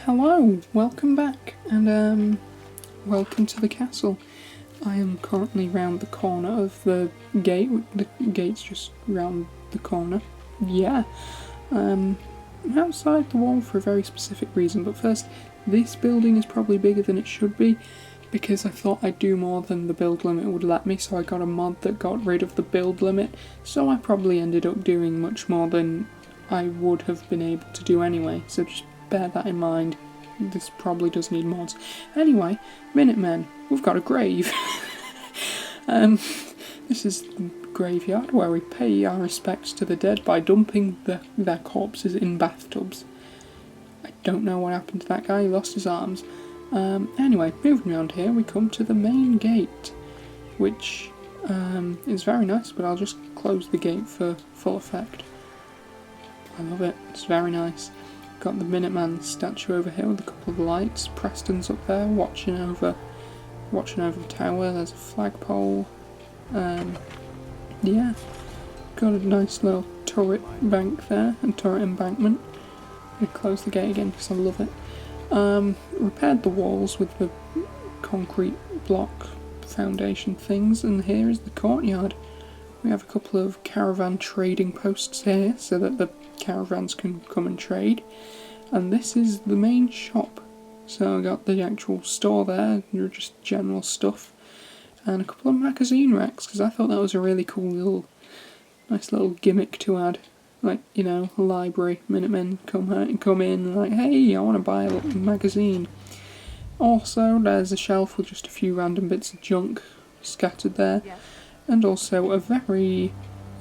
Hello, welcome back, and welcome to the castle. I am currently round the corner of the gate. The gate's just round the corner. Yeah. I'm outside the wall for a very specific reason, but first, this building is probably bigger than it should be, because I thought I'd do more than the build limit would let me, so I got a mod that got rid of the build limit, so I probably ended up doing much more than I would have been able to do anyway, so just bear that in mind. This probably does need mods. Anyway, Minutemen, we've got a grave. This is the graveyard where we pay our respects to the dead by dumping their corpses in bathtubs. I don't know what happened to that guy, he lost his arms. Anyway, moving around here, we come to the main gate, which is very nice, but I'll just close the gate for full effect. I love it, it's very nice. Got the Minuteman statue over here with a couple of lights. Preston's up there watching over the tower. There's a flagpole. Yeah, got a nice little turret bank there, and turret embankment. I'm gonna close the gate again because I love it. Repaired the walls with the concrete block foundation things, and here is the courtyard. We have a couple of caravan trading posts here so that the caravans can come and trade. And this is the main shop. So I got the actual store there, just general stuff. And a couple of magazine racks, because I thought that was a really cool nice little gimmick to add. Like, you know, a library, Minutemen come in, like, hey, I want to buy a little magazine. Also, there's a shelf with just a few random bits of junk scattered there. Yes. And also a very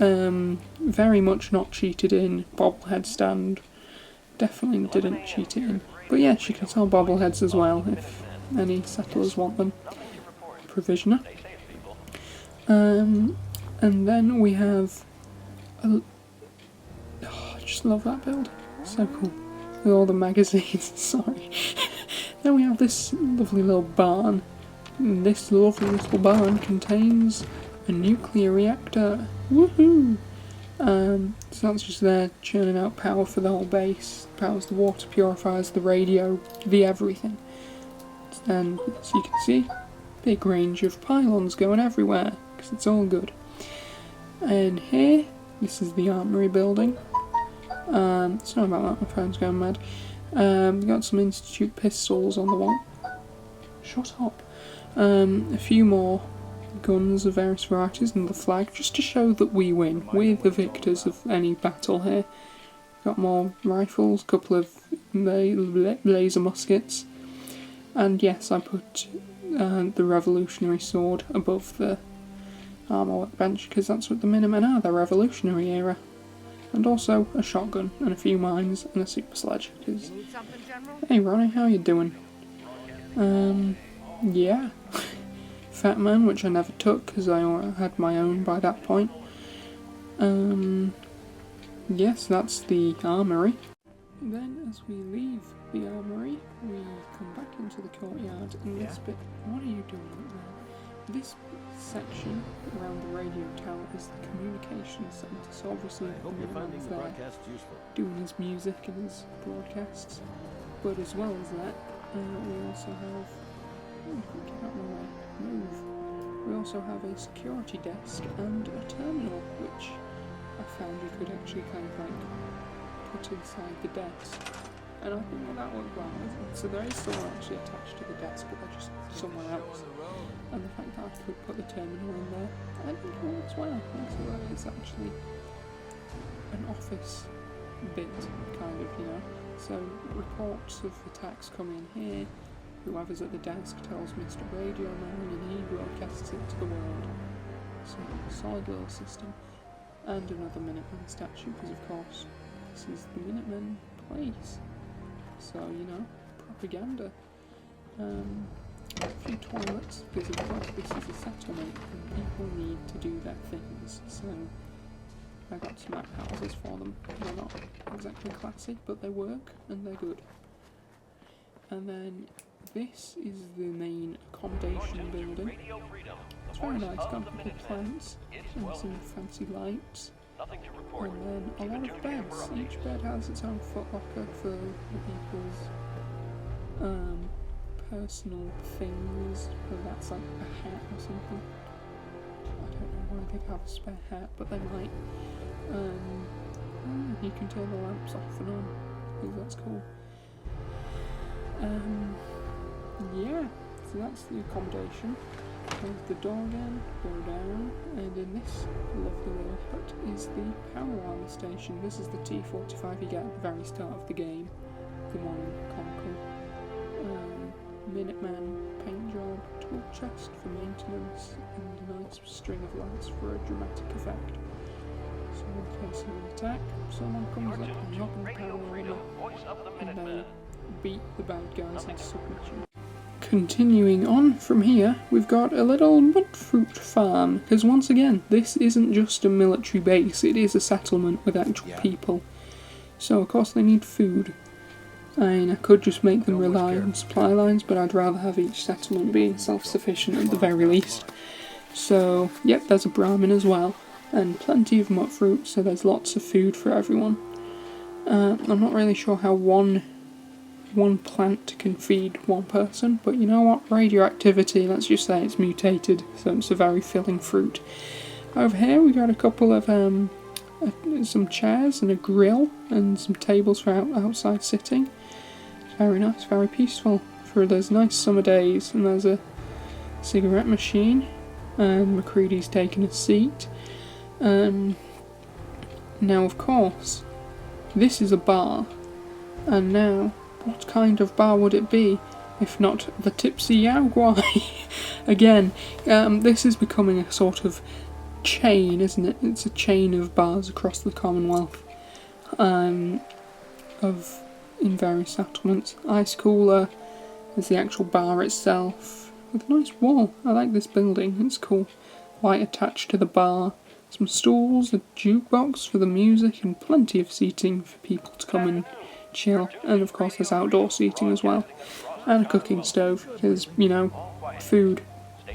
much not cheated in bobblehead stand. Definitely didn't cheat it in. But yes, you can sell bobbleheads as well if any settlers want them. Provisioner. And then we have I just love that build. So cool. With all the magazines, sorry. Then we have this lovely little barn. And this lovely little barn contains a nuclear reactor. Woohoo! So that's just there churning out power for the whole base. Powers the water purifiers, the radio, the everything. And as you can see, big range of pylons going everywhere, because it's all good. And here, this is the Armory building. Sorry about that, my phone's going mad. We've got some Institute pistols on the wall. Shut up. A few more guns of various varieties and the flag, just to show that we win. We're the victors of any battle here. Got more rifles, a couple of laser muskets, and yes, I put the revolutionary sword above the armour workbench because that's what the Minutemen are, they're revolutionary era. And also a shotgun and a few mines and a super sledge. Cause, hey Ronnie, how you doing? Yeah. Fat Man, which I never took because I had my own by that point. Yes, that's the Armory. Then as we leave the Armory, we come back into the courtyard, and this bit, what are you doing right now? This section around the radio tower is the communications centre, so obviously the Minuteman's there doing his music and his broadcasts. But as well as that, we also have... get out of my way. Move. We also have a security desk and a terminal, which I found you could actually kind of like put inside the desk. And I think that worked well. So there is someone actually attached to the desk, but they're just somewhere else. And the fact that I could put the terminal in there, I think it works well. So that is actually an office bit, kind of, you know. So reports of attacks come in here. Whoever's at the desk tells Mr. Radio Man and he broadcasts it to the world. So, solid little system. And another Minuteman statue, because of course, this is the Minutemen place. So, you know, propaganda. A few toilets, because of course this is a settlement and people need to do their things. So, I got some outhouses for them. They're not exactly classy, but they work and they're good. And then this is the main accommodation building. It's very nice, got a couple of plants and some fancy lights. And then a lot of beds. Each bed has its own footlocker for the people's personal things, whether that's like a hat or something. I don't know why they'd have a spare hat, but they might. You can turn the lamps off and on. I think that's cool. Yeah, so that's the accommodation. There's the door again, go down, and in this lovely little hut is the power line station. This is the T45 you get at the very start of the game. The one comical. Minuteman paint job, tool chest for maintenance, and a nice string of lights for a dramatic effect. So in case of an attack, someone comes up and knock the power line off, and they beat the bad guys into submission. Continuing on from here, we've got a little mudfruit farm, because once again, this isn't just a military base, it is a settlement with actual people. So of course they need food. I could just make them rely on supply lines, but I'd rather have each settlement being self-sufficient at the very least. So, yep, there's a Brahmin as well, and plenty of mudfruit, so there's lots of food for everyone. I'm not really sure how one plant can feed one person, but you know what, radioactivity, let's just say it's mutated, so it's a very filling fruit. Over here we got a couple of some chairs and a grill and some tables for outside sitting. Very nice, very peaceful for those nice summer days. And there's a cigarette machine, and McCready's taking a seat. Now of course, this is a bar, and now what kind of bar would it be if not the Tipsy Yao Guai? Again, this is becoming a sort of chain, isn't it? It's a chain of bars across the Commonwealth, in various settlements. Ice cooler is the actual bar itself, with a nice wall. I like this building, it's cool. Light attached to the bar, some stools, a jukebox for the music, and plenty of seating for people to come and chill. And of course there's outdoor seating as well, and a cooking stove, because, you know, food,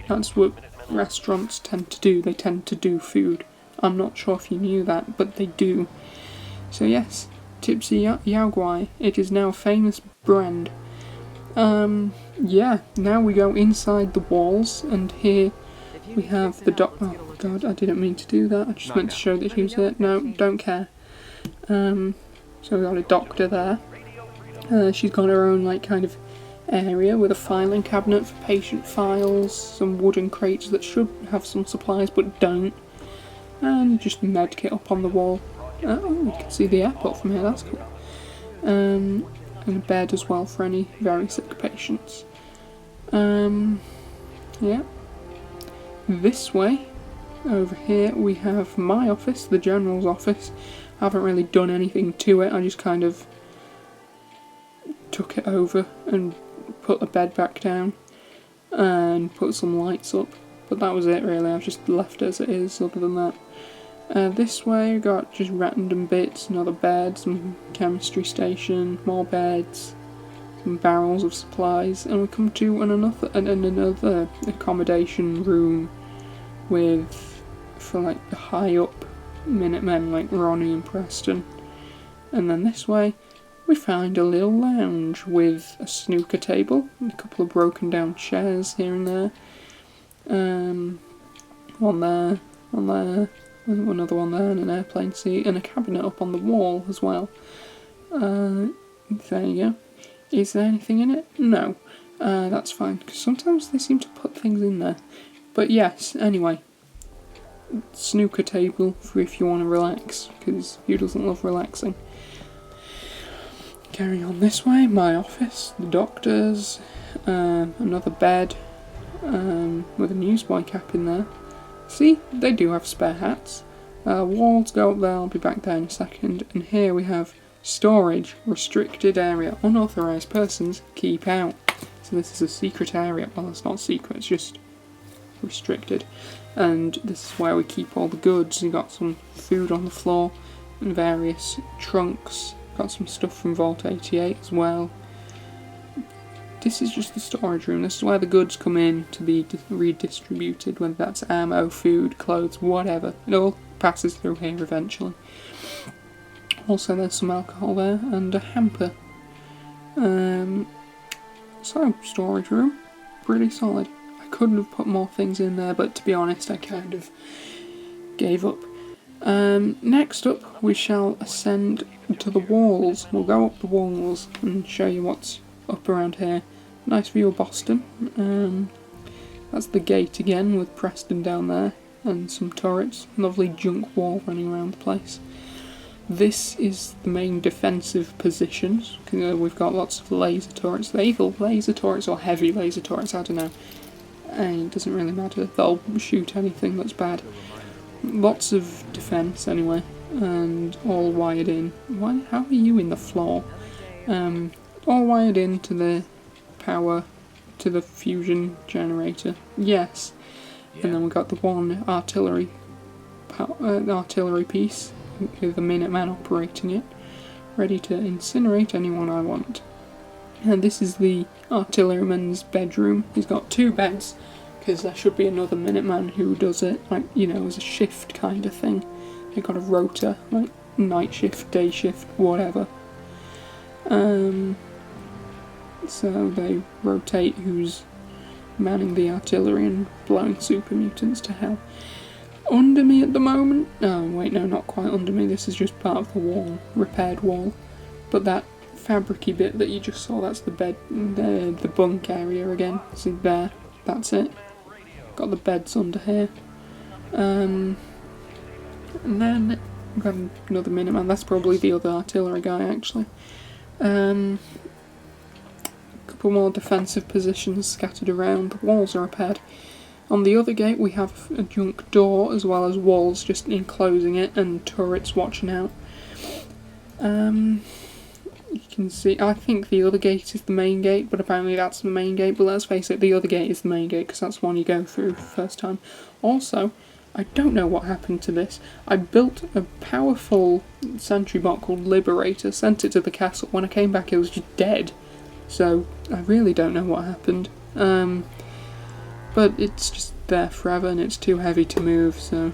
that's what restaurants tend to do. They tend to do food. I'm not sure if you knew that, but they do. So yes, Tipsy Yao Guai, it is now a famous brand. Yeah, now we go inside the walls, and here we have the oh god, I didn't mean to do that, I just meant to show that he was there. No, don't care. So we got a doctor there. She's got her own, like, kind of area with a filing cabinet for patient files, some wooden crates that should have some supplies but don't, and just a med kit up on the wall. Oh, you can see the airport from here, that's cool. And a bed as well for any very sick patients. Yeah. This way, over here, we have my office, the General's office. I haven't really done anything to it, I just kind of took it over and put the bed back down and put some lights up, but that was it really. I've just left it as it is other than that. This way we got just random bits, another bed, some chemistry station, more beds, some barrels of supplies, and we come to another accommodation room for like the high up Minutemen like Ronnie and Preston. And then this way we find a little lounge with a snooker table and a couple of broken down chairs here and there. One there, another one there, and an airplane seat, and a cabinet up on the wall as well. There you go. Is there anything in it? No. That's fine, because sometimes they seem to put things in there. But yes, anyway. Snooker table for if you want to relax, because who doesn't love relaxing? Carrying on this way, my office, the doctor's, another bed, with a newsboy cap in there. See, they do have spare hats. Walls go up there, I'll be back there in a second. And here we have storage, restricted area, unauthorised persons, keep out. So this is a secret area. Well, it's not secret, it's just restricted. And this is where we keep all the goods. We've got some food on the floor and various trunks. Got some stuff from Vault 88 as well. This is just the storage room. This is where the goods come in to be redistributed, whether that's ammo, food, clothes, whatever. It all passes through here eventually. Also there's some alcohol there and a hamper. So, storage room, pretty solid. I couldn't have put more things in there, but to be honest, I kind of gave up. Next up, we shall ascend to the walls. We'll go up the walls and show you what's up around here. Nice view of Boston. That's the gate again with Preston down there and some turrets. Lovely junk wall running around the place. This is the main defensive positions. We've got lots of laser turrets. They're either laser turrets or heavy laser turrets, I don't know. And it doesn't really matter, they'll shoot anything that's bad. Lots of defence anyway, and all wired in. How are you in the floor? All wired into the power to the fusion generator. Yes. And then we've got the one artillery piece with the Minuteman operating it, ready to incinerate anyone I want. And this is the artilleryman's bedroom. He's got 2 beds, because there should be another Minuteman who does it, like, you know, as a shift kind of thing. They've got a rota, like night shift, day shift, whatever. So they rotate who's manning the artillery and blowing super mutants to hell. Under me at the moment? Oh wait, no, not quite under me. This is just part of the wall, repaired wall. But that fabricy bit that you just saw, that's the bed, the bunk area again. See there, that's it. Got the beds under here. And then we've got another Minuteman. That's probably the other artillery guy actually. Couple more defensive positions scattered around. The walls are repaired. On the other gate we have a junk door as well as walls just enclosing it and turrets watching out. You can see, I think the other gate is the main gate, but apparently that's the main gate, but let's face it, the other gate is the main gate because that's the one you go through for the first time. Also, I don't know what happened to this. I built a powerful sentry bot called Liberator, sent it to the castle. When I came back it was just dead. So, I really don't know what happened. But it's just there forever and it's too heavy to move, so...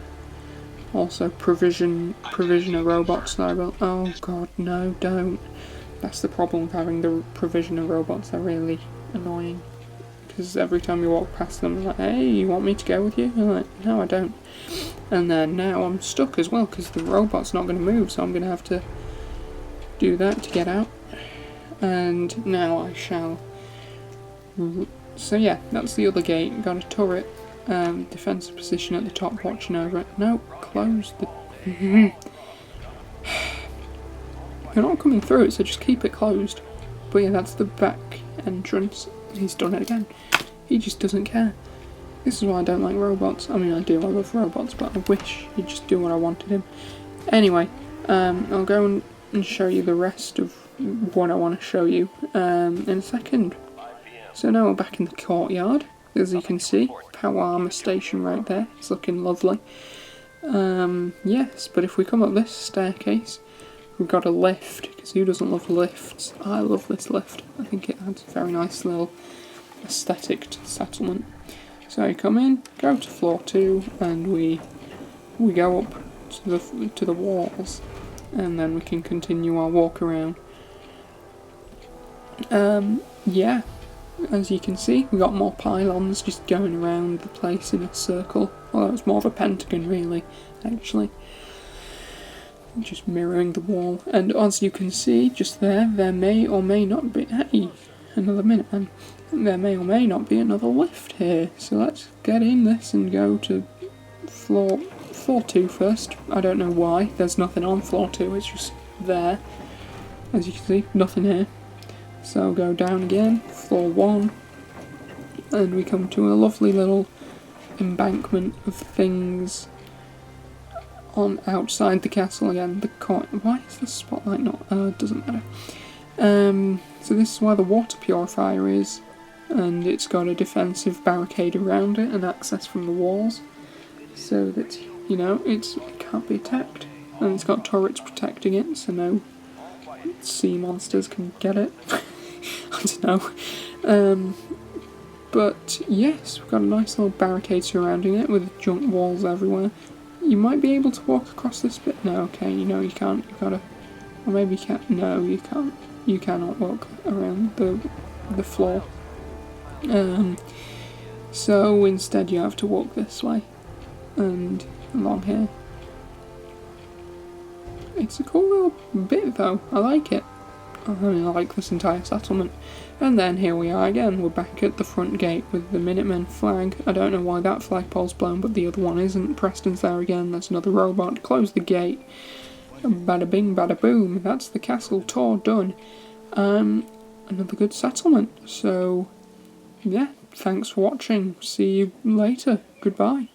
Also, provision of robots that I built. Oh god, no, don't. That's the problem with having the provision of robots, they're really annoying. Because every time you walk past them, they're like, hey, you want me to go with you? I'm like, no, I don't. And then now I'm stuck as well, because the robot's not going to move, so I'm going to have to do that to get out. And now I shall... So yeah, that's the other gate. Got a turret, defensive position at the top watching over it. No, close the... You're not coming through it, so just keep it closed. But yeah, that's the back entrance. He's done it again. He just doesn't care. This is why I don't like robots. I mean, I love robots, but I wish he'd just do what I wanted him. Anyway, I'll go and show you the rest of what I want to show you in a second. So now we're back in the courtyard. As you can see, power armor station right there. It's looking lovely. Yes, but if we come up this staircase, we've got a lift, because who doesn't love lifts? I love this lift. I think it adds a very nice little aesthetic to the settlement. So you come in, go to floor 2, and we go up to the walls, and then we can continue our walk around. Yeah, as you can see, we've got more pylons just going around the place in a circle. Although it's more of a pentagon, really, actually. Just mirroring the wall. And as you can see, just there may or may not be... Hey, another Minuteman. There may or may not be another lift here. So let's get in this and go to floor 2 first. I don't know why. There's nothing on floor 2, it's just there. As you can see, nothing here. So go down again, floor 1. And we come to a lovely little embankment of things on outside the castle again. Why is the spotlight not? It doesn't matter. So this is where the water purifier is, and it's got a defensive barricade around it and access from the walls, so that, you know, it can't be attacked. And it's got turrets protecting it, so no sea monsters can get it. I don't know. But yes, we've got a nice little barricade surrounding it with junk walls everywhere. You might be able to walk across this bit. No, okay, you know you can't. You gotta, or maybe you can't. No, you can't. You cannot walk around the floor. So instead you have to walk this way and along here. It's a cool little bit though, I like it. I like this entire settlement. And then here we are again, we're back at the front gate with the Minutemen flag. I don't know why that flagpole's blown, but the other one isn't. Preston's there again, that's another robot. Close the gate. Bada bing, bada boom. That's the castle tour done. Another good settlement. So, yeah, thanks for watching. See you later. Goodbye.